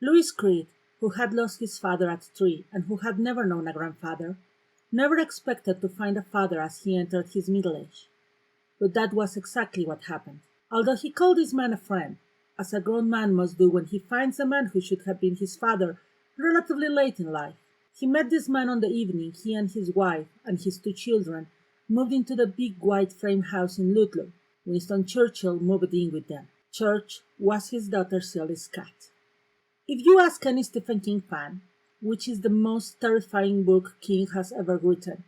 Louis Creed, who had lost his father at 3 and who had never known a grandfather, never expected to find a father as he entered his middle age. But that was exactly what happened. Although he called this man a friend, as a grown man must do when he finds a man who should have been his father relatively late in life, he met this man on the evening he and his wife and his 2 children moved into the big white frame house in Ludlow. Winston Churchill moved in with them. Church was his daughter Celia's cat. If you ask any Stephen King fan, which is the most terrifying book King has ever written,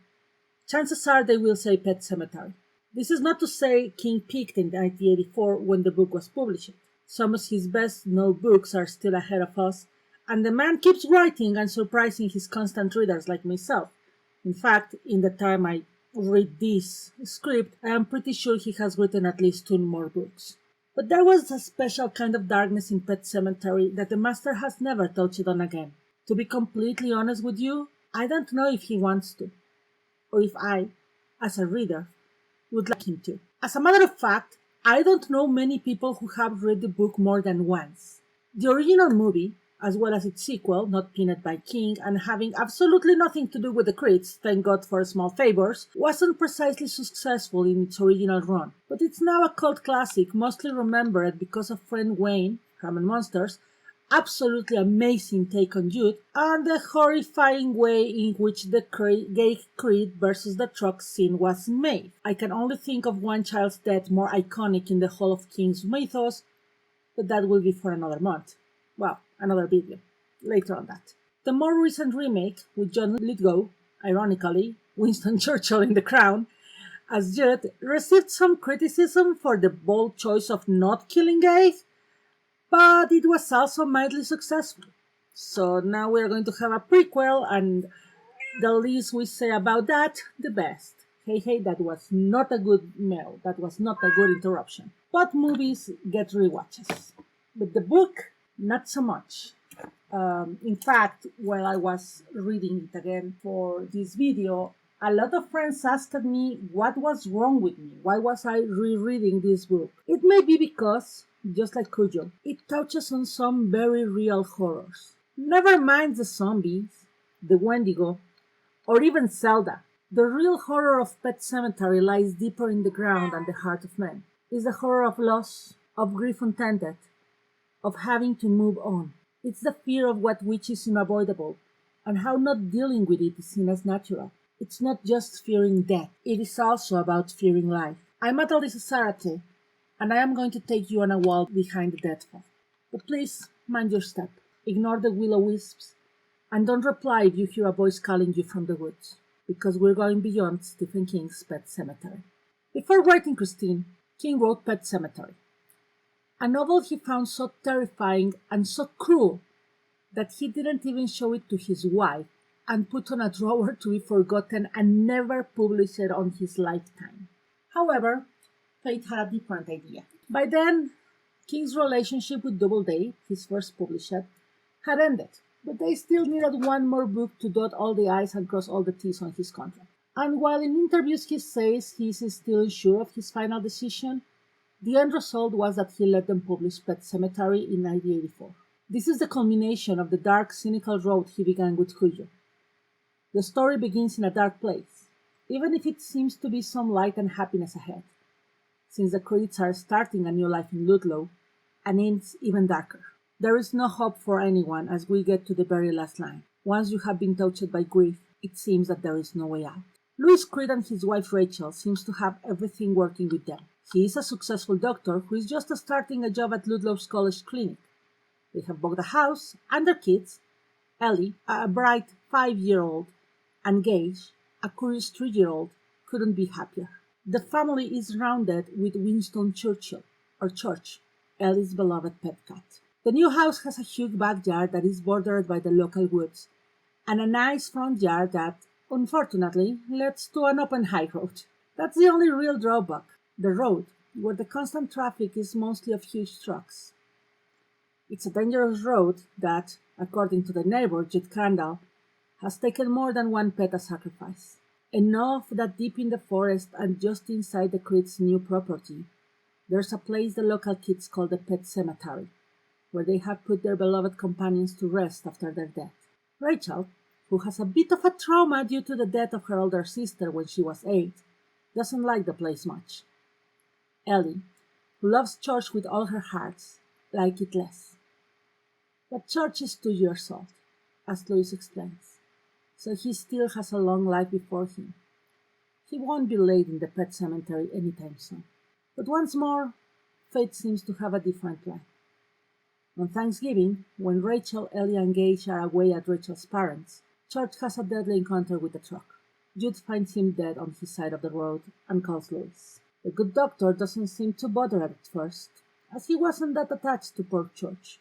chances are they will say Pet Sematary. This is not to say King peaked in 1984 when the book was published. Some of his best-known books are still ahead of us, and the man keeps writing and surprising his constant readers like myself. In fact, in the time I read this script, I am pretty sure he has written at least 2 more books. But there was a special kind of darkness in Pet Sematary that the master has never touched on again. To be completely honest with you, I don't know if he wants to, or if I, as a reader, would like him to. As a matter of fact, I don't know many people who have read the book more than once. The original movie, as well as its sequel, not penned by King and having absolutely nothing to do with the Creeds, thank God for small favors, wasn't precisely successful in its original run, but it's now a cult classic, mostly remembered because of friend Wayne, Herman Monsters, absolutely amazing take on Jude, and the horrifying way in which the gay Creed versus the truck scene was made. I can only think of one child's death more iconic in the whole of King's mythos, but that will be for another month. Well, another video. Later on that. The more recent remake, with John Lithgow, ironically, Winston Churchill in The Crown, as Jude, received some criticism for the bold choice of not killing gays, but it was also mildly successful. So now we're going to have a prequel, and the least we say about that, the best. Hey, that was not a good mail. That was not a good interruption. But movies get rewatches. But the book, not so much. In fact, while I was reading it again for this video, a lot of friends asked me what was wrong with me. Why was I rereading this book? It may be because, just like Cujo, it touches on some very real horrors. Never mind the zombies, the Wendigo, or even Zelda. The real horror of Pet Sematary lies deeper in the ground than the heart of man. It's the horror of loss, of grief untended, of having to move on. It's the fear of what which is unavoidable, and how not dealing with it is seen as natural. It's not just fearing death, it is also about fearing life. I'm Atalisa Zarate, and I am going to take you on a walk behind the deathfall. But please, mind your step, ignore the will-o-wisps, and don't reply if you hear a voice calling you from the woods, because we're going beyond Stephen King's Pet Sematary. Before writing Christine, King wrote Pet Sematary, a novel he found so terrifying and so cruel that he didn't even show it to his wife and put on a drawer to be forgotten and never published it on his lifetime. However, fate had a different idea. By then, King's relationship with Doubleday, his first publisher, had ended, but they still needed one more book to dot all the I's and cross all the T's on his contract. And while in interviews he says he is still unsure of his final decision, the end result was that he let them publish Pet Sematary in 1984. This is the culmination of the dark, cynical road he began with Cujo. The story begins in a dark place, even if it seems to be some light and happiness ahead, since the Creeds are starting a new life in Ludlow, and ends even darker. There is no hope for anyone as we get to the very last line. Once you have been touched by grief, it seems that there is no way out. Louis Creed and his wife Rachel seems to have everything working with them. He is a successful doctor who is just starting a job at Ludlow's college clinic. They have both a house and their kids, Ellie, a bright 5-year-old, and Gage, a curious 3-year-old, couldn't be happier. The family is rounded with Winston Churchill, or Church, Ellie's beloved pet cat. The new house has a huge backyard that is bordered by the local woods, and a nice front yard that, unfortunately, leads to an open high road. That's the only real drawback, the road, where the constant traffic is mostly of huge trucks. It's a dangerous road that, according to the neighbor, Jude Crandall, has taken more than one pet as sacrifice. Enough that deep in the forest and just inside the Creed's new property, there's a place the local kids call the Pet Sematary, where they have put their beloved companions to rest after their death. Rachel, who has a bit of a trauma due to the death of her older sister when she was 8, doesn't like the place much. Ellie, who loves church with all her heart, likes it less. But church is 2 years old, as Louis explains, so he still has a long life before him. He won't be laid in the pet cemetery anytime soon. But once more, fate seems to have a different plan. On Thanksgiving, when Rachel, Ellie, and Gage are away at Rachel's parents', George has a deadly encounter with a truck. Jude finds him dead on his side of the road and calls Louis. The good doctor doesn't seem too bothered at first, as he wasn't that attached to poor George,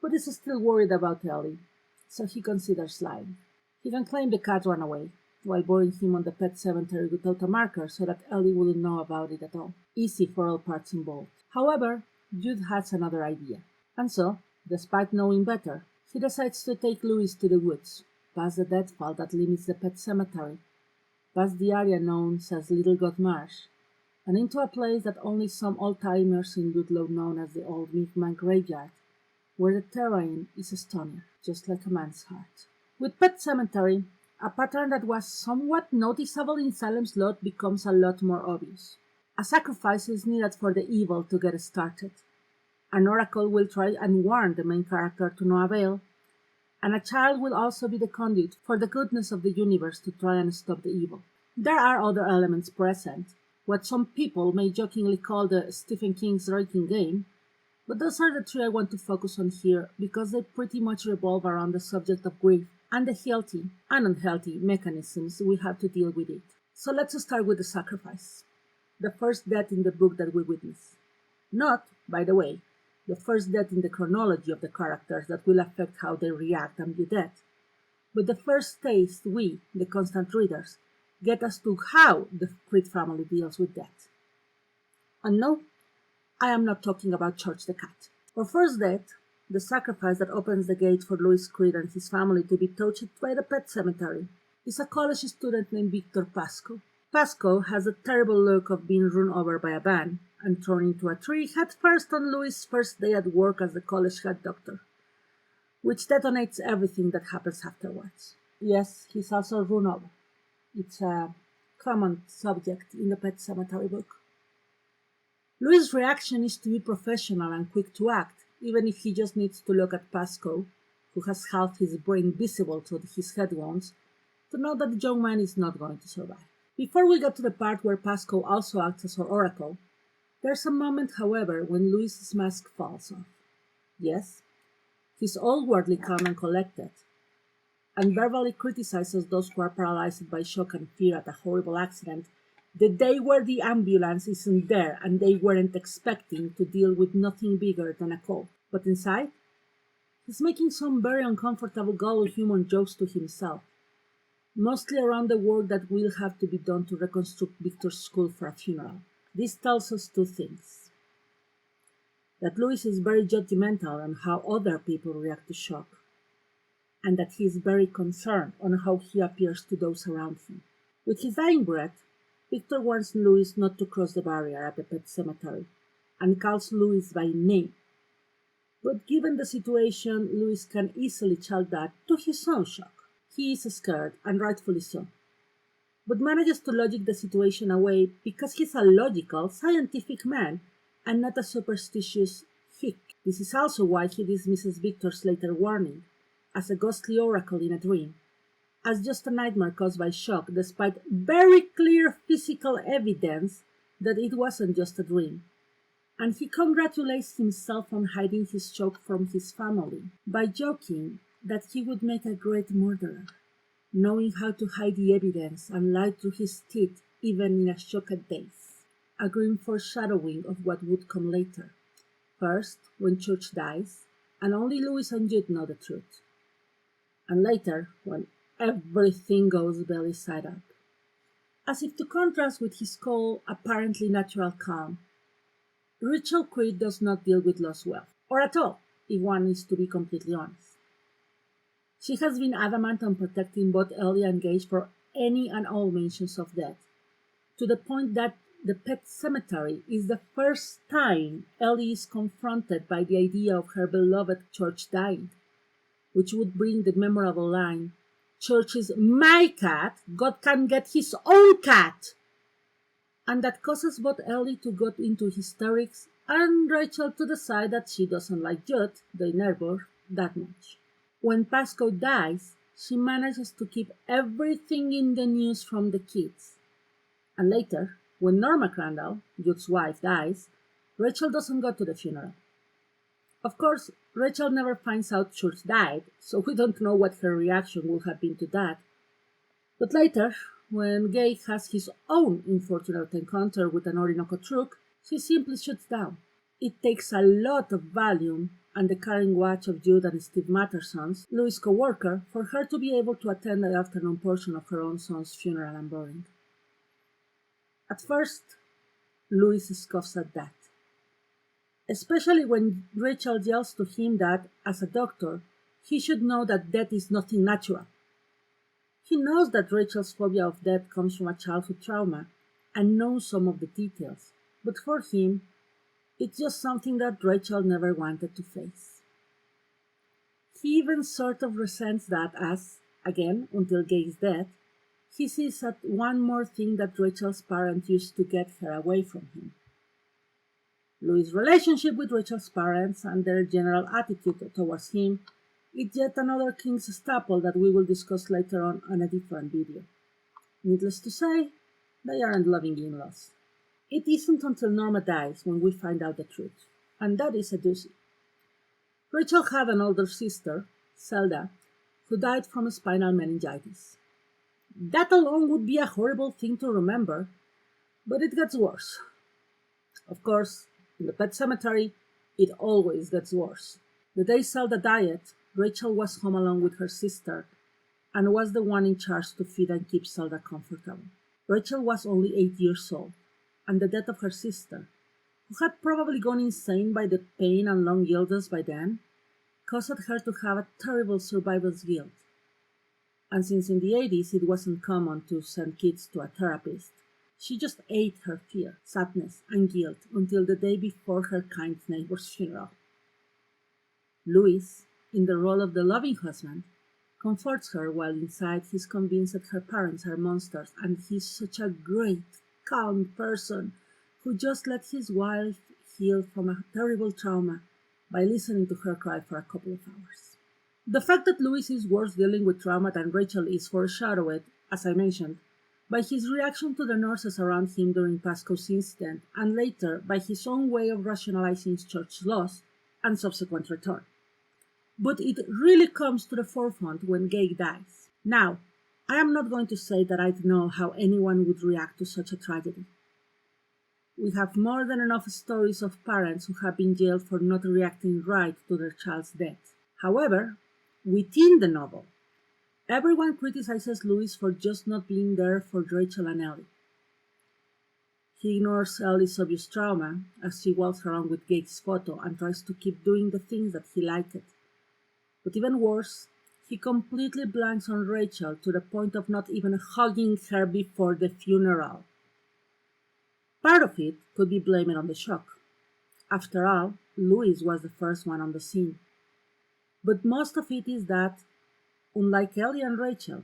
but is still worried about Ellie, so he considers lying. He can claim the cat ran away, while burying him on the pet cemetery without a marker so that Ellie wouldn't know about it at all. Easy for all parts involved. However, Jude has another idea, and so, despite knowing better, he decides to take Louis to the woods, past the deadfall that limits the pet cemetery, past the area known as Little God Marsh, and into a place that only some old-timers in Ludlow know as the Old Mi'kmaq Graveyard, where the terrain is stunning, just like a man's heart. With Pet Cemetery, a pattern that was somewhat noticeable in Salem's Lot becomes a lot more obvious. A sacrifice is needed for the evil to get started. An oracle will try and warn the main character to no avail, and a child will also be the conduit for the goodness of the universe to try and stop the evil. There are other elements present, what some people may jokingly call the Stephen King's drinking game, but those are the 3 I want to focus on here because they pretty much revolve around the subject of grief and the healthy and unhealthy mechanisms we have to deal with it. So let's start with the sacrifice, the first death in the book that we witness. Not, by the way, the first death in the chronology of the characters that will affect how they react and view death, but the first taste we, the constant readers, get as to how the Creed family deals with death. And no, I am not talking about George the cat. For first death, the sacrifice that opens the gate for Louis Creed and his family to be touched by the pet cemetery, is a college student named Victor Pascoe. Pascoe has a terrible look of being run over by a van and thrown into a tree headfirst on Louis' first day at work as the college head doctor, which detonates everything that happens afterwards. Yes, he's also run over. It's a common subject in the Pet Cemetery book. Louis' reaction is to be professional and quick to act, even if he just needs to look at Pascoe, who has half his brain visible through his head wounds, to know that the young man is not going to survive. Before we get to the part where Pascoe also acts as her oracle, there's a moment, however, when Louis's mask falls off. Yes, he's outwardly calm and collected, and verbally criticizes those who are paralyzed by shock and fear at a horrible accident the day where the ambulance isn't there and they weren't expecting to deal with nothing bigger than a cold. But inside, he's making some very uncomfortable gullible human jokes to himself, mostly around the work that will have to be done to reconstruct Victor's school for a funeral. This tells us 2 things. That Louis is very judgmental on how other people react to shock, and that he is very concerned on how he appears to those around him. With his dying breath, Victor warns Louis not to cross the barrier at the pet cemetery, and calls Louis by name. But given the situation, Louis can easily chalk that to his own shock. He is scared, and rightfully so, but manages to logic the situation away because he's a logical, scientific man, and not a superstitious hick. This is also why he dismisses Victor's later warning, as a ghostly oracle in a dream, as just a nightmare caused by shock, despite very clear physical evidence that it wasn't just a dream. And he congratulates himself on hiding his shock from his family by joking that he would make a great murderer, knowing how to hide the evidence and lie through his teeth even in a shocked daze. A grim foreshadowing of what would come later. First, when Church dies, and only Louis and Jude know the truth. And later, when everything goes belly side up. As if to contrast with his cold, apparently natural calm, Rachel Creed does not deal with loss well, or at all, if one is to be completely honest. She has been adamant on protecting both Ellie and Gage for any and all mentions of death, to the point that The Pet Cemetery is the first time Ellie is confronted by the idea of her beloved Church dying, which would bring the memorable line, "Church is my cat, God can get his own cat!" And that causes both Ellie to go into hysterics and Rachel to decide that she doesn't like Judd, the neighbor, that much. When Pascal dies, she manages to keep everything in the news from the kids. And later, when Norma Crandall, Judd's wife, dies, Rachel doesn't go to the funeral. Of course, Rachel never finds out Judd died, so we don't know what her reaction would have been to that. But later, when Gay has his own unfortunate encounter with an Orinoco truck, she simply shuts down. It takes a lot of Valium and the caring watch of Judd and Steve Matterson's, Louis' co-worker, for her to be able to attend the afternoon portion of her own son's funeral and burying. At first, Louis scoffs at that, especially when Rachel yells to him that, as a doctor, he should know that death is nothing natural. He knows that Rachel's phobia of death comes from a childhood trauma and knows some of the details, but for him, it's just something that Rachel never wanted to face. He even sort of resents that as, again, until Gay's death, he sees that one more thing that Rachel's parents used to get her away from him. Louis' relationship with Rachel's parents and their general attitude towards him is yet another King's staple that we will discuss later on a different video. Needless to say, they aren't loving in-laws. It isn't until Norma dies when we find out the truth, and that is a doozy. Rachel had an older sister, Zelda, who died from spinal meningitis. That alone would be a horrible thing to remember, but it gets worse. Of course, in the Pet Cemetery, it always gets worse. The day Zelda died, Rachel was home alone with her sister and was the one in charge to feed and keep Zelda comfortable. Rachel was only 8 years old, and the death of her sister, who had probably gone insane by the pain and long illness by then, caused her to have a terrible survivor's guilt. And since in the 80s it wasn't common to send kids to a therapist, she just ate her fear, sadness, and guilt until the day before her kind neighbor's funeral. Louis, in the role of the loving husband, comforts her while inside he's convinced that her parents are monsters and he's such a great, calm person who just let his wife heal from a terrible trauma by listening to her cry for a couple of hours. The fact that Louis is worse dealing with trauma than Rachel is foreshadowed, as I mentioned, by his reaction to the nurses around him during Pasco's incident and later by his own way of rationalizing Church loss and subsequent return. But it really comes to the forefront when Gay dies. Now, I am not going to say that I know how anyone would react to such a tragedy. We have more than enough stories of parents who have been jailed for not reacting right to their child's death. However, within the novel, everyone criticizes Louis for just not being there for Rachel and Ellie. He ignores Ellie's obvious trauma as she walks around with Gay's photo and tries to keep doing the things that he liked. But even worse, he completely blanks on Rachel to the point of not even hugging her before the funeral. Part of it could be blamed on the shock. After all, Louis was the first one on the scene. But most of it is that, unlike Ellie and Rachel,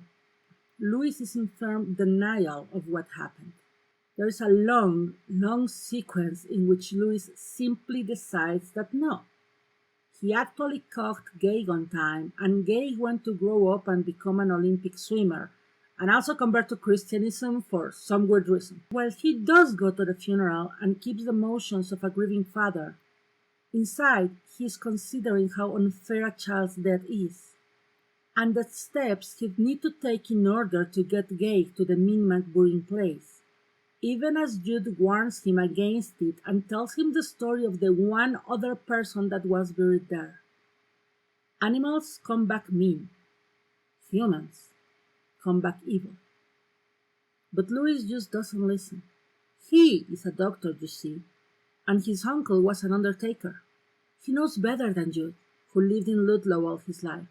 Louis is in firm denial of what happened. There is a long, long sequence in which Louis simply decides that no. He actually caught Gay on time, and Gay went to grow up and become an Olympic swimmer, and also convert to Christianism for some weird reason. While he does go to the funeral and keeps the motions of a grieving father, inside he is considering how unfair a child's death is, and the steps he'd need to take in order to get Gay to the Minmac burying place, even as Judd warns him against it and tells him the story of the one other person that was buried there. Animals come back mean. Humans come back evil. But Louis just doesn't listen. He is a doctor, you see, and his uncle was an undertaker. He knows better than Judd, who lived in Ludlow all his life.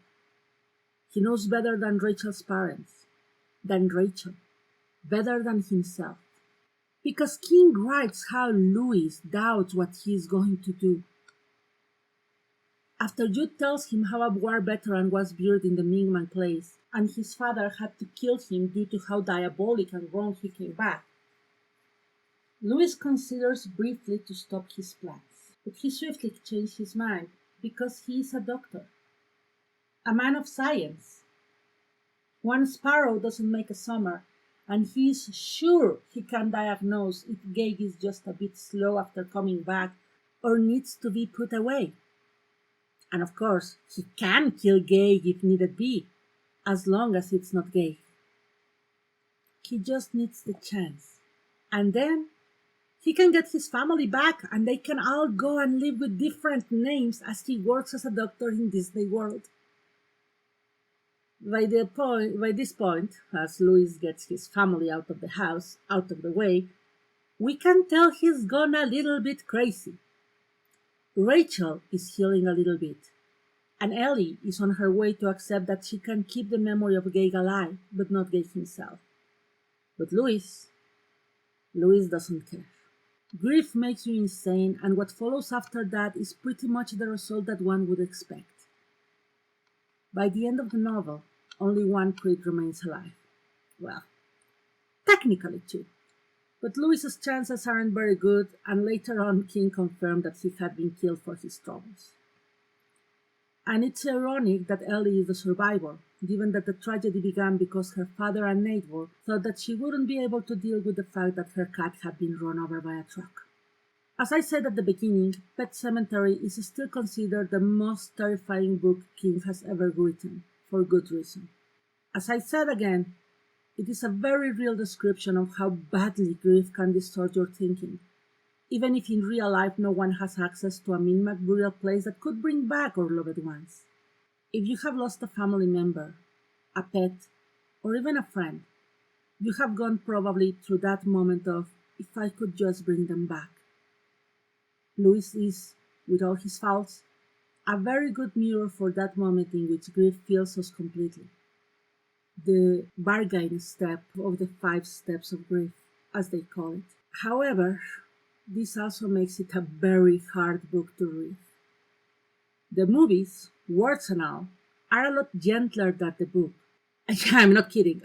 He knows better than Rachel's parents, than Rachel, better than himself. because King writes how Louis doubts what he is going to do. After Jude tells him how a war veteran was buried in the Mingman place, and his father had to kill him due to how diabolic and wrong he came back, Louis considers briefly to stop his plans, but he swiftly changes his mind because he is a doctor, a man of science. One sparrow doesn't make a summer, and he is sure he can diagnose if Gage is just a bit slow after coming back or needs to be put away. And of course, he can kill Gage if needed be, as long as it's not Gage. He just needs the chance. And then he can get his family back and they can all go and live with different names as he works as a doctor in Disney World. By this point, as Louis gets his family out of the house, out of the way, we can tell he's gone a little bit crazy. Rachel is healing a little bit, and Ellie is on her way to accept that she can keep the memory of Gage alive, but not Gage himself. But Louis doesn't care. Grief makes you insane, and what follows after that is pretty much the result that one would expect. By the end of the novel, only one Creed remains alive. Well, technically two. But Louis's chances aren't very good, and later on King confirmed that he had been killed for his troubles. And it's ironic that Ellie is the survivor, given that the tragedy began because her father and neighbor thought that she wouldn't be able to deal with the fact that her cat had been run over by a truck. As I said at the beginning, Pet Sematary is still considered the most terrifying book King has ever written, for good reason. As I said again, it is a very real description of how badly grief can distort your thinking, even if in real life no one has access to a Minmac burial place that could bring back our loved ones. If you have lost a family member, a pet, or even a friend, you have gone probably through that moment of, if I could just bring them back. Louis is, with all his faults, a very good mirror for that moment in which grief fills us completely. The bargain step of the 5 steps of grief, as they call it. However, this also makes it a very hard book to read. The movies, words and all, are a lot gentler than the book. I'm not kidding.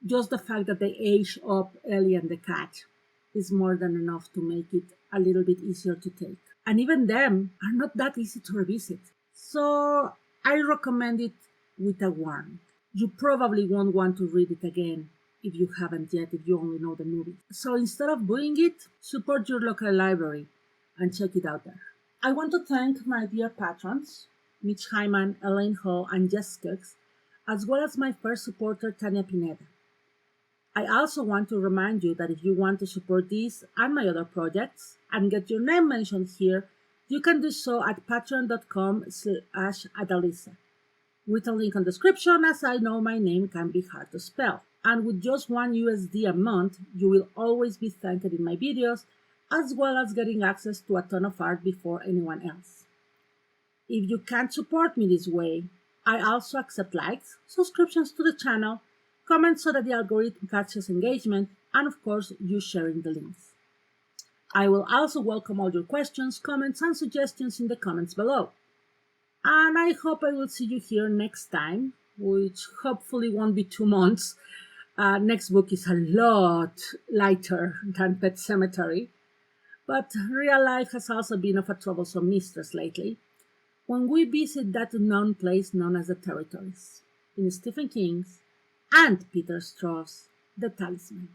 Just the fact that they age up Ellie and the cat is more than enough to make it a little bit easier to take. And even them are not that easy to revisit. So I recommend it with a warning. You probably won't want to read it again if you haven't yet, if you only know the movie. So instead of doing it, support your local library and check it out there. I want to thank my dear patrons, Mitch Hyman, Elaine Hall, and Jess Skeggs, as well as my first supporter, Tanya Pineda. I also want to remind you that if you want to support these and my other projects and get your name mentioned here, you can do so at patreon.com/Adalisa. With a link on the description, as I know my name can be hard to spell. And with just $1 a month, you will always be thanked in my videos, as well as getting access to a ton of art before anyone else. If you can't support me this way, I also accept likes, subscriptions to the channel, comments so that the algorithm catches engagement, and of course, you sharing the links. I will also welcome all your questions, comments, and suggestions in the comments below. And I hope I will see you here next time, which hopefully won't be 2 months. Next book is a lot lighter than Pet Sematary, but real life has also been of a troublesome mistress lately, when we visit that unknown place known as the Territories, in Stephen King's and Peter Strauss' The Talisman.